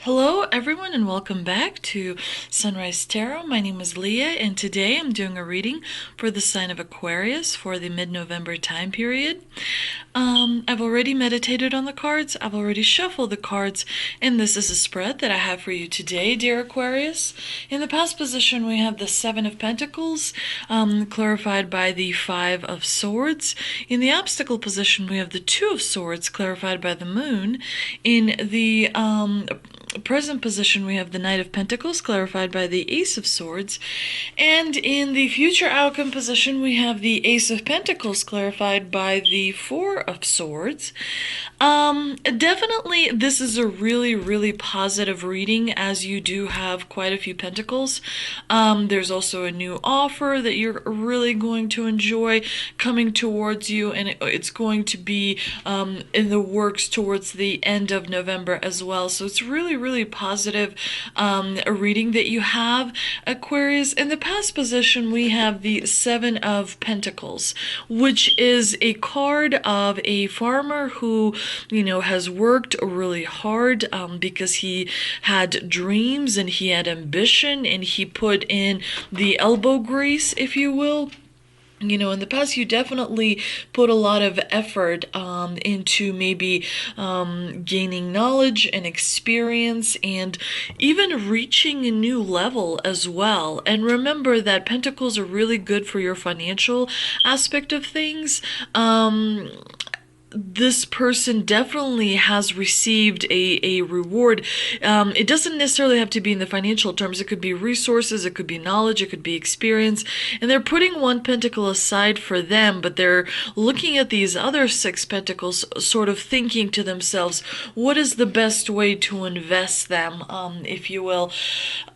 Hello, everyone, and welcome back to Sunrise Tarot. My name is Leah, and today I'm doing a reading for the sign of Aquarius for the mid-November time period. I've already meditated on the cards, I've already shuffled the cards, and this is a spread that I have for you today, dear Aquarius. In the past position, we have the Seven of Pentacles, clarified by the Five of Swords. In the obstacle position, we have the Two of Swords, clarified by the Moon. In the present position, we have the Knight of Pentacles, clarified by the Ace of Swords. And in the future outcome position, we have the Ace of Pentacles, clarified by the Four of Swords. Definitely, this is a really positive reading, as you do have quite a few pentacles. There's also a new offer that you're really going to enjoy coming towards you, and it's going to be in the works towards the end of November as well. So it's really positive a reading that you have, Aquarius. In the past position, we have the Seven of Pentacles, which is a card of a farmer who, has worked really hard because he had dreams and he had ambition and he put in the elbow grease, if you will. In the past, you definitely put a lot of effort into maybe gaining knowledge and experience and even reaching a new level as well. And remember that Pentacles are really good for your financial aspect of things. This person definitely has received a reward. It doesn't necessarily have to be in the financial terms. It could be resources, it could be knowledge, it could be experience. And they're putting one pentacle aside for them, but they're looking at these other six pentacles, sort of thinking to themselves, what is the best way to invest them, if you will.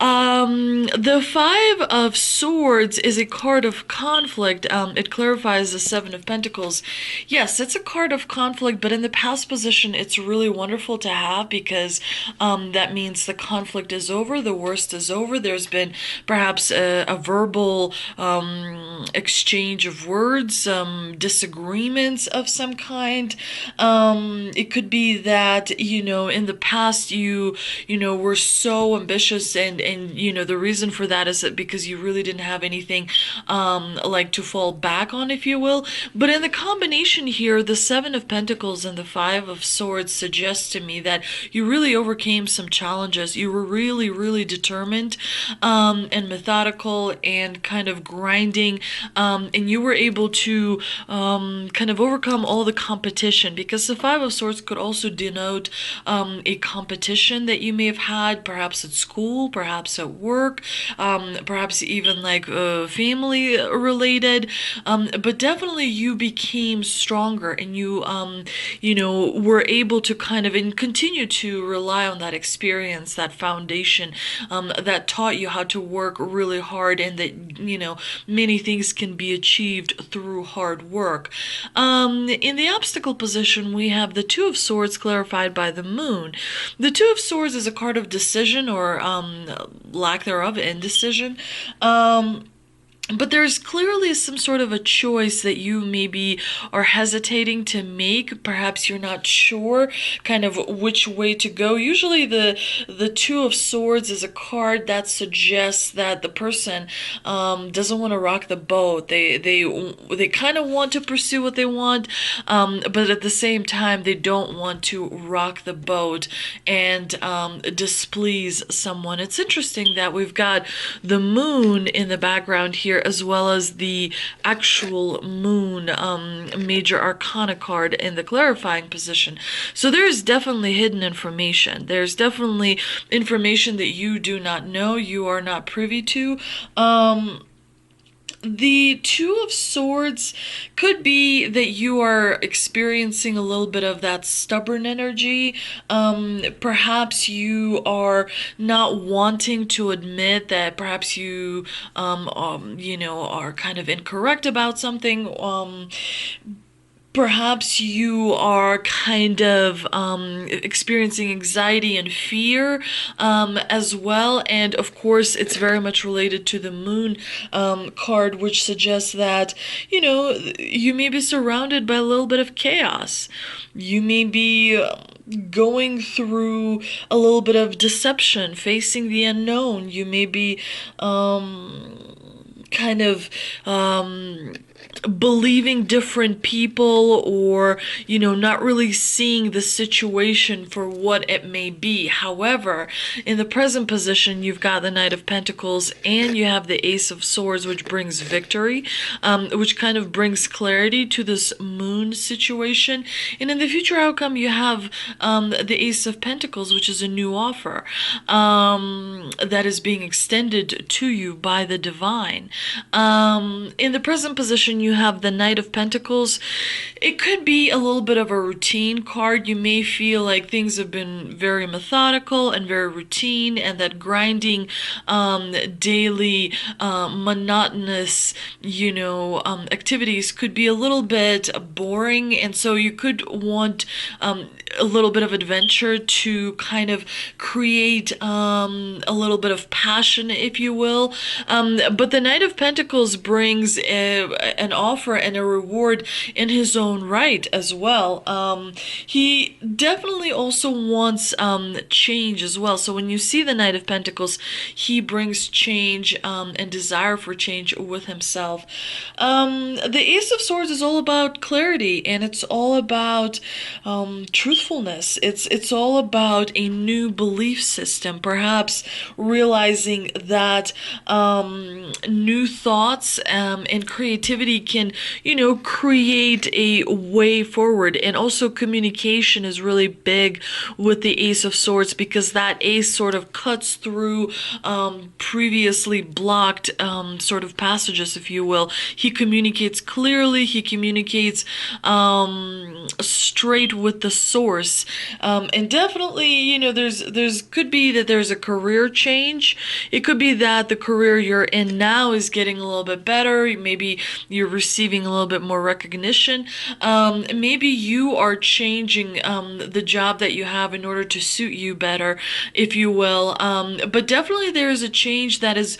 The Five of Swords is a card of conflict. It clarifies the Seven of Pentacles. Yes, it's a card of conflict, but in the past position, it's really wonderful to have because that means the conflict is over, the worst is over. There's been perhaps a verbal exchange of words, disagreements of some kind. It could be that, in the past you were so ambitious and the reason for that is that because you really didn't have anything like to fall back on, if you will. But in the combination here, the Seven of Pentacles and the Five of Swords suggests to me that you really overcame some challenges. You were really determined and methodical and kind of grinding, and you were able to kind of overcome all the competition, because the Five of Swords could also denote a competition that you may have had, perhaps at school, perhaps at work, perhaps even like family related, but definitely you became stronger and you were able to kind of and continue to rely on that experience, that foundation that taught you how to work really hard, and that many things can be achieved through hard work. In the obstacle position, we have the Two of Swords clarified by the Moon. The Two of Swords is a card of decision, or lack thereof, indecision. But there's clearly some sort of a choice that you maybe are hesitating to make. Perhaps you're not sure kind of which way to go. Usually the Two of Swords is a card that suggests that the person doesn't want to rock the boat. They kind of want to pursue what they want, but at the same time they don't want to rock the boat and displease someone. It's interesting that we've got the Moon in the background here, as well as the actual Moon major arcana card in the clarifying position. So there's definitely hidden information. There's definitely information that you do not know, you are not privy to. The Two of Swords could be that you are experiencing a little bit of that stubborn energy. Perhaps you are not wanting to admit that perhaps you, are kind of incorrect about something. Perhaps you are kind of experiencing anxiety and fear as well. And of course, it's very much related to the moon card, which suggests that, you may be surrounded by a little bit of chaos. You may be going through a little bit of deception, facing the unknown. You may be kind of believing different people, or not really seeing the situation for what it may be. However, in the present position, you've got the Knight of Pentacles and you have the Ace of Swords, which brings victory, which kind of brings clarity to this moon situation. And in the future outcome, you have the Ace of Pentacles, which is a new offer that is being extended to you by the divine. In the present position, you have the Knight of Pentacles. It could be a little bit of a routine card. You may feel like things have been very methodical and very routine, and that grinding, daily, monotonous, activities could be a little bit boring, and so you could want a little bit of adventure to kind of create a little bit of passion, if you will. But the Knight of Pentacles brings an offer and a reward in his own right as well. He definitely also wants change as well. So when you see the Knight of Pentacles, he brings change and desire for change with himself. The Ace of Swords is all about clarity, and it's all about truthfulness. It's all about a new belief system, perhaps realizing that new thoughts and creativity can, create a way forward. And also communication is really big with the Ace of Swords, because that ace sort of cuts through previously blocked sort of passages, if you will. He communicates clearly, he communicates straight with the source. And definitely, there's could be that there's a career change. It could be that the career you're in now is getting a little bit better. Maybe you're receiving a little bit more recognition. Maybe you are changing the job that you have in order to suit you better, if you will. But definitely there is a change that is,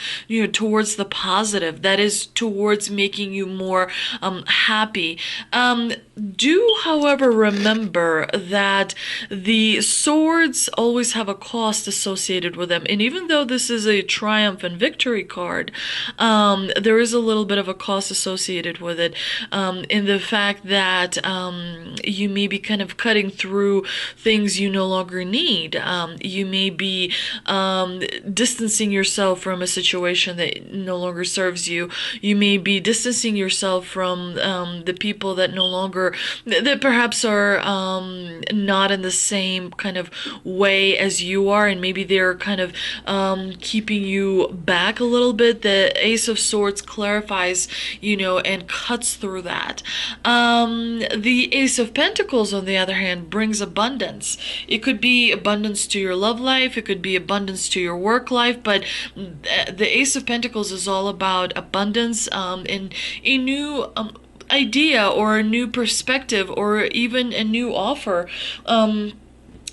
towards the positive, that is towards making you more happy. Do, however, remember that the swords always have a cost associated with them. And even though this is a triumph and victory card, there is a little bit of a cost associated with it, in the fact that you may be kind of cutting through things you no longer need. You may be distancing yourself from a situation that no longer serves you. You may be distancing yourself from the people that no longer, that perhaps are not in the same kind of way as you are, and maybe they're kind of keeping you back a little bit. The Ace of Swords clarifies, and cuts through that. The Ace of Pentacles, on the other hand, brings abundance. It could be abundance to your love life, it could be abundance to your work life, but the Ace of Pentacles is all about abundance and a new idea or a new perspective or even a new offer.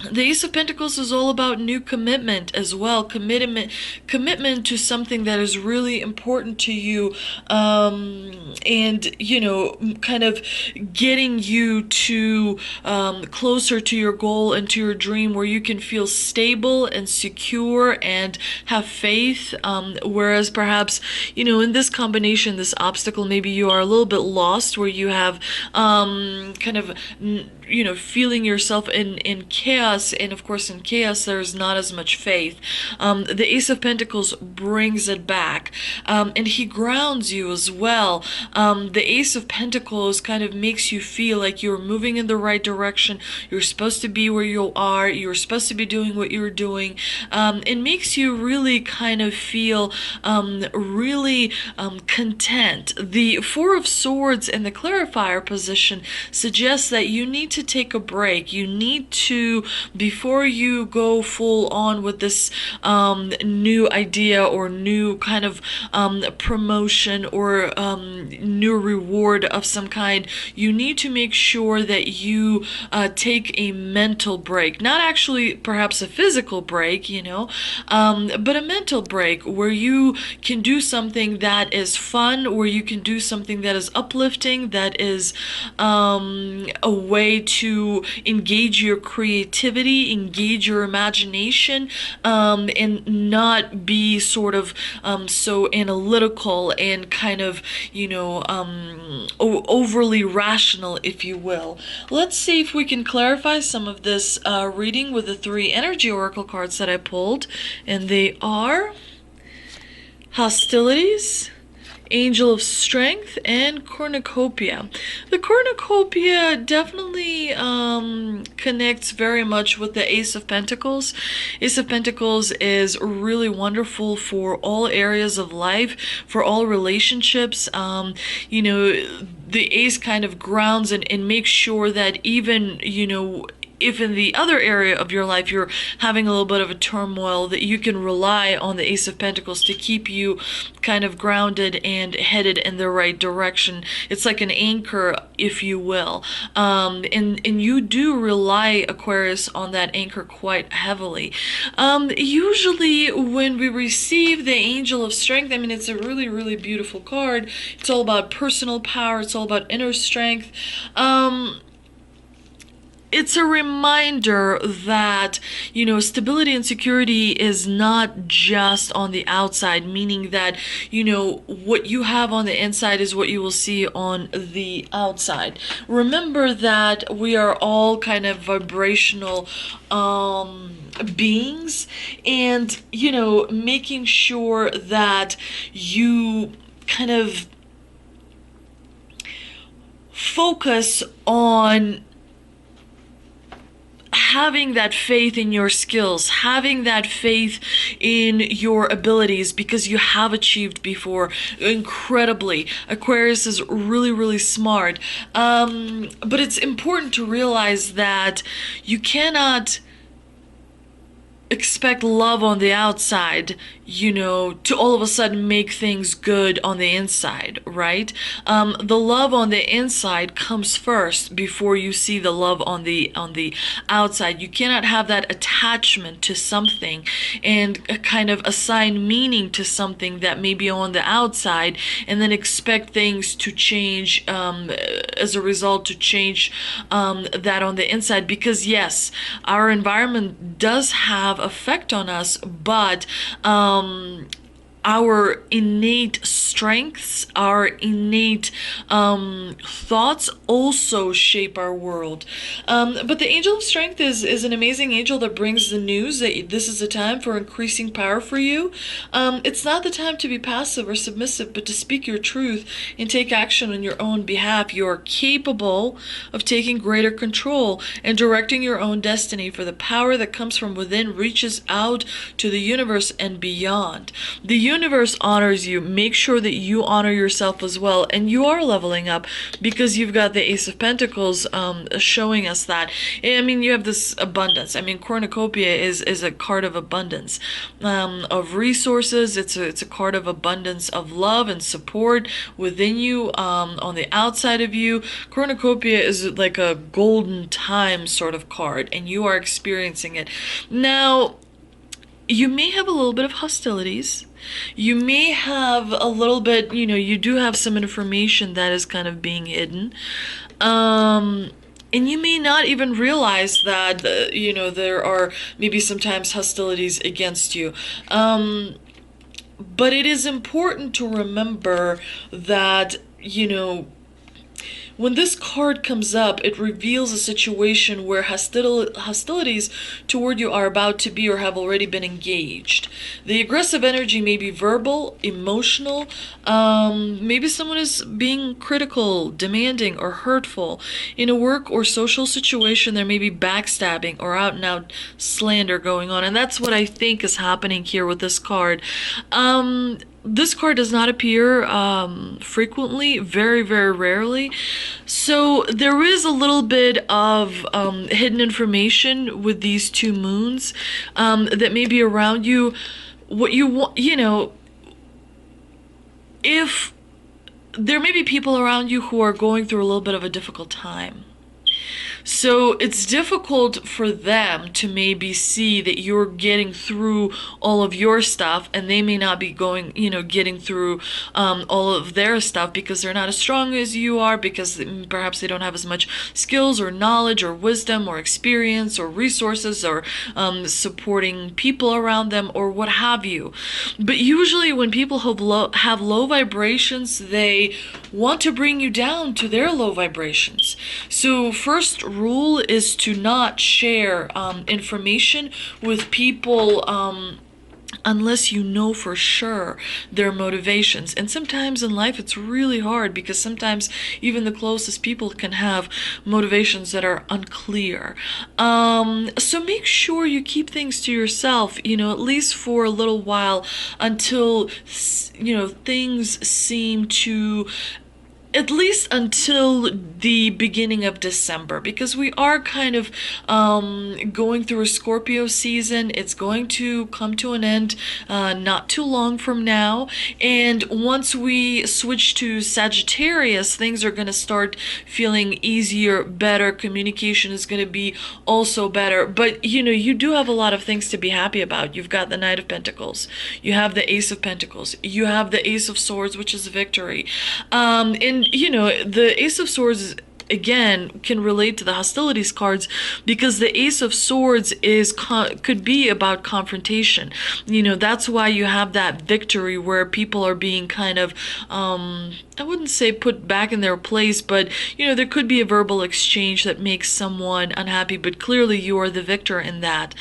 The Ace of Pentacles is all about new commitment as well. Commitment to something that is really important to you, and kind of getting you to closer to your goal and to your dream, where you can feel stable and secure and have faith. Whereas perhaps, in this combination, this obstacle, maybe you are a little bit lost, where you have kind of feeling yourself in chaos, and of course in chaos there's not as much faith. The Ace of Pentacles brings it back, and he grounds you as well. The Ace of Pentacles kind of makes you feel like you're moving in the right direction. You're supposed to be where you are. You're supposed to be doing what you're doing. It makes you really kind of feel really content. The Four of Swords in the clarifier position suggests that you need to to take a break. You need to, before you go full on with this new idea or new kind of promotion or new reward of some kind, you need to make sure that you take a mental break. Not actually perhaps a physical break, but a mental break where you can do something that is fun, where you can do something that is uplifting, that is a way to engage your creativity, engage your imagination, and not be sort of so analytical and kind of, overly rational, if you will. Let's see if we can clarify some of this reading with the 3 energy oracle cards that I pulled, and they are Hostilities, Angel of Strength, and Cornucopia. The Cornucopia definitely connects very much with the Ace of Pentacles. Ace of Pentacles is really wonderful for all areas of life, for all relationships. The Ace kind of grounds and makes sure that even, if in the other area of your life you're having a little bit of a turmoil, that you can rely on the Ace of Pentacles to keep you kind of grounded and headed in the right direction. It's like an anchor, if you will. And you do rely, Aquarius, on that anchor quite heavily. Usually when we receive the Angel of Strength, it's a really, really beautiful card. It's all about personal power. It's all about inner strength. It's a reminder that, stability and security is not just on the outside, meaning that, what you have on the inside is what you will see on the outside. Remember that we are all kind of vibrational beings, and, making sure that you kind of focus on having that faith in your skills, having that faith in your abilities, because you have achieved before incredibly. Aquarius is really, really smart. But it's important to realize that you cannot expect love on the outside, to all of a sudden make things good on the inside, right? The love on the inside comes first before you see the love on the outside. You cannot have that attachment to something and kind of assign meaning to something that may be on the outside and then expect things to change as a result, to change that on the inside. Because yes, our environment does have effect on us, but our innate strengths, our innate thoughts also shape our world. But the Angel of Strength is an amazing angel that brings the news that this is a time for increasing power for you. It's not the time to be passive or submissive, but to speak your truth and take action on your own behalf. You are capable of taking greater control and directing your own destiny, for the power that comes from within reaches out to the universe and beyond. The universe honors you. Make sure that you honor yourself as well, and you are leveling up because you've got the Ace of Pentacles showing us that. You have this abundance. Cornucopia is a card of abundance, of resources. It's a card of abundance of love and support within you, on the outside of you. Cornucopia is like a golden time sort of card, and you are experiencing it. Now, you may have a little bit of hostilities. You may have a little bit, you do have some information that is kind of being hidden. And you may not even realize that, there are maybe sometimes hostilities against you. But it is important to remember that, when this card comes up, it reveals a situation where hostilities toward you are about to be or have already been engaged. The aggressive energy may be verbal, emotional. Maybe someone is being critical, demanding, or hurtful. In a work or social situation, there may be backstabbing or out-and-out slander going on. And that's what I think is happening here with this card. this card does not appear frequently, very, very rarely. So there is a little bit of hidden information with these two moons that may be around you. What you want, if there may be people around you who are going through a little bit of a difficult time. So it's difficult for them to maybe see that you're getting through all of your stuff, and they may not be getting through all of their stuff because they're not as strong as you are, because perhaps they don't have as much skills or knowledge or wisdom or experience or resources or supporting people around them or what have you. But usually when people have low vibrations, they want to bring you down to their low vibrations. So first rule is to not share information with people unless you know for sure their motivations. And sometimes in life it's really hard, because sometimes even the closest people can have motivations that are unclear. So make sure you keep things to yourself, at least for a little while, until things seem to, at least until the beginning of December, because we are kind of going through a Scorpio season. It's going to come to an end not too long from now, and once we switch to Sagittarius, things are going to start feeling easier, better. Communication is going to be also better, but you do have a lot of things to be happy about. You've got the Knight of Pentacles, you have the Ace of Pentacles, you have the Ace of Swords, which is victory, and the Ace of Swords again can relate to the hostilities cards, because the Ace of Swords could be about confrontation. That's why you have that victory where people are being kind of I wouldn't say put back in their place, but there could be a verbal exchange that makes someone unhappy, but clearly you are the victor in that.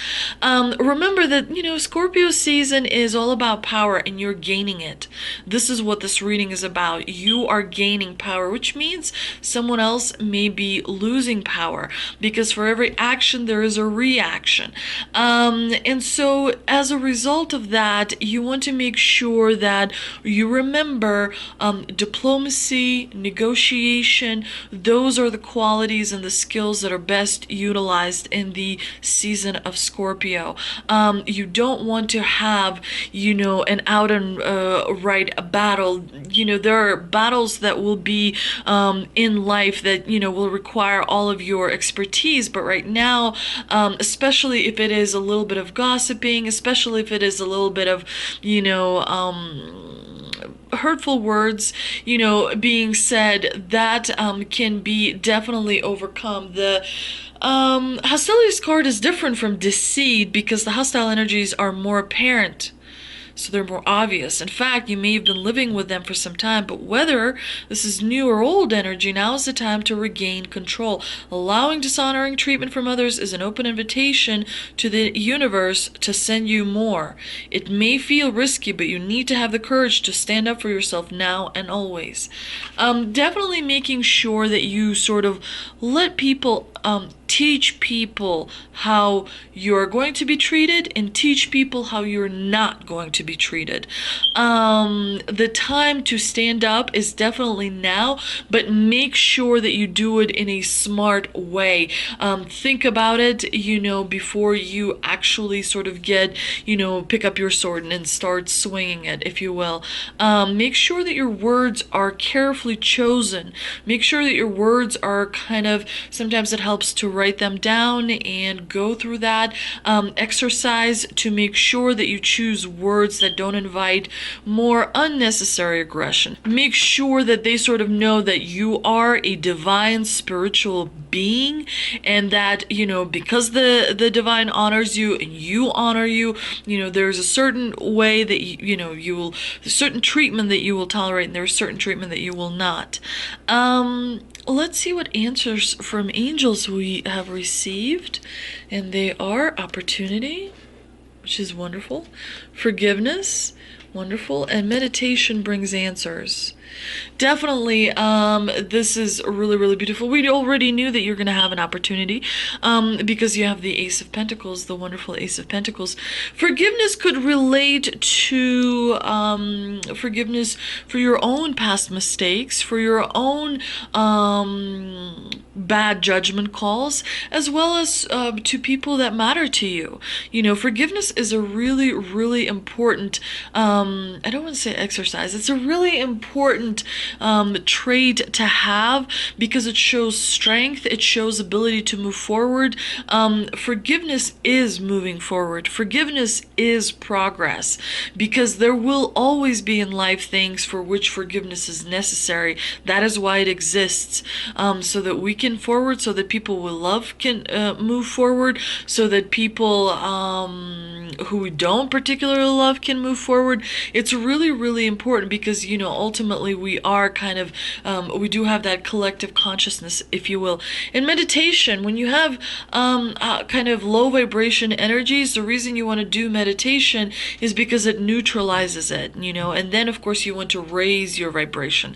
Remember that Scorpio season is all about power, and you're gaining it. This is what this reading is about. You are gaining power, which means someone else may be losing power, because for every action there is a reaction. And so as a result of that, you want to make sure that you remember diplomacy, negotiation. Those are the qualities and the skills that are best utilized in the season of Scorpio. You don't want to have an out and right battle. There are battles that will be in life that will require all of your expertise, but right now, especially if it is a little bit of gossiping, especially if it is a little bit of hurtful words being said, that can be definitely overcome. The hostilities card is different from deceit, because the hostile energies are more apparent, so they're more obvious. In fact, you may have been living with them for some time, but whether this is new or old energy, now is the time to regain control. Allowing dishonoring treatment from others is an open invitation to the universe to send you more. It may feel risky, but you need to have the courage to stand up for yourself now and always. Definitely making sure that you sort of let people teach people how you're going to be treated, and teach people how you're not going to be treated. The time to stand up is definitely now, but make sure that you do it in a smart way. Think about it, before you actually sort of pick up your sword and start swinging it, if you will. Make sure that your words are carefully chosen. Make sure that your words are sometimes it helps to write them down and go through that exercise to make sure that you choose words that don't invite more unnecessary aggression. Make sure that they sort of know that you are a divine spiritual being, and that because the divine honors you and you honor you, there's a certain way that you will, a certain treatment that you will tolerate, and there's certain treatment that you will not. Let's see what answers from angels we have received, and they are opportunity, which is wonderful, forgiveness, wonderful, and meditation brings answers. Definitely, this is really, really beautiful. We already knew that you're going to have an opportunity, because you have the Ace of Pentacles, the wonderful Ace of Pentacles. Forgiveness could relate to forgiveness for your own past mistakes, for your own bad judgment calls, as well as to people that matter to you. You know, forgiveness is a really, really important, I don't want to say exercise, it's a really important trait to have, because it shows strength, it shows ability to move forward. Forgiveness is moving forward. Forgiveness is progress, because there will always be in life things for which forgiveness is necessary. That is why it exists, so that we can forward, so that people we love can move forward, so that people who we don't particularly love can move forward. It's really, really important, because, you know, ultimately we are kind of, we do have that collective consciousness, if you will. In meditation, when you have kind of low vibration energies, the reason you want to do meditation is because it neutralizes it, you know, and then of course you want to raise your vibration,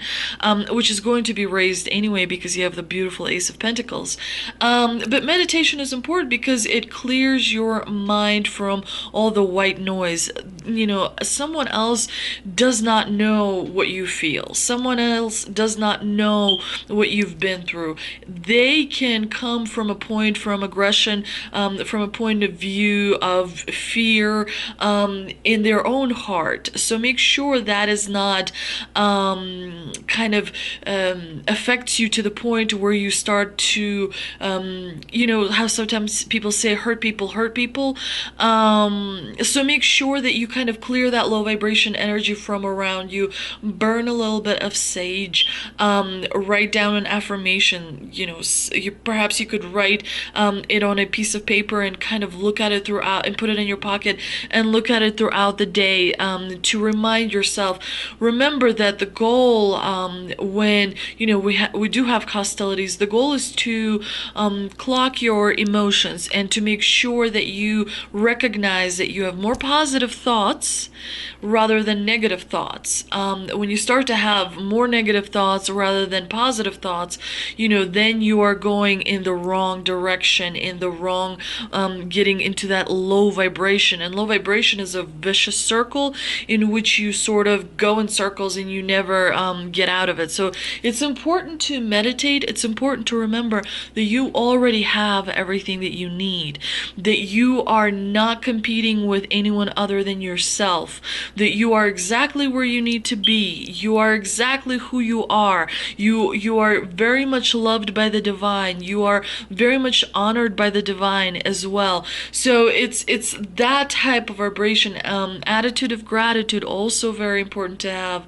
which is going to be raised anyway, because you have the beautiful Ace of Pentacles. But meditation is important because it clears your mind from all the white noise. You know, someone else does not know what you feel. Someone else does not know what you've been through. They can come from a point from aggression, from a point of view of fear, in their own heart. So make sure that is not kind of affects you to the point where you start to, you know, how sometimes people say hurt people hurt people. So make sure that you kind of clear that low vibration energy from around you. Burn a little bit of sage. Write down an affirmation. You know, perhaps you could write it on a piece of paper and kind of look at it throughout, and put it in your pocket and look at it throughout the day, to remind yourself. Remember that the goal, when, you know, we do have hostilities, the goal is to clock your emotions and to make sure that you recognize that you have more positive thoughts rather than negative thoughts. When you start to have more negative thoughts rather than positive thoughts, you know, then you are going in the wrong direction, in the wrong, getting into that low vibration. And low vibration is a vicious circle in which you sort of go in circles and you never get out of it. So it's important to meditate. It's important to remember that you already have everything that you need, that you are not competing with anyone other than yourself, that you are exactly where you need to be. You are exactly who you are. You are very much loved by the divine. You are very much honored by the divine as well. So it's that type of vibration. Attitude of gratitude, also very important to have.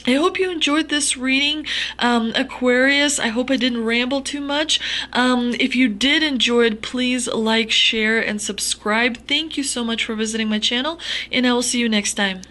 I hope you enjoyed this reading, Aquarius. I hope I didn't ramble too much. If you did enjoy it, please like, share, and subscribe. Thank you so much for visiting my channel, and I will see you next time.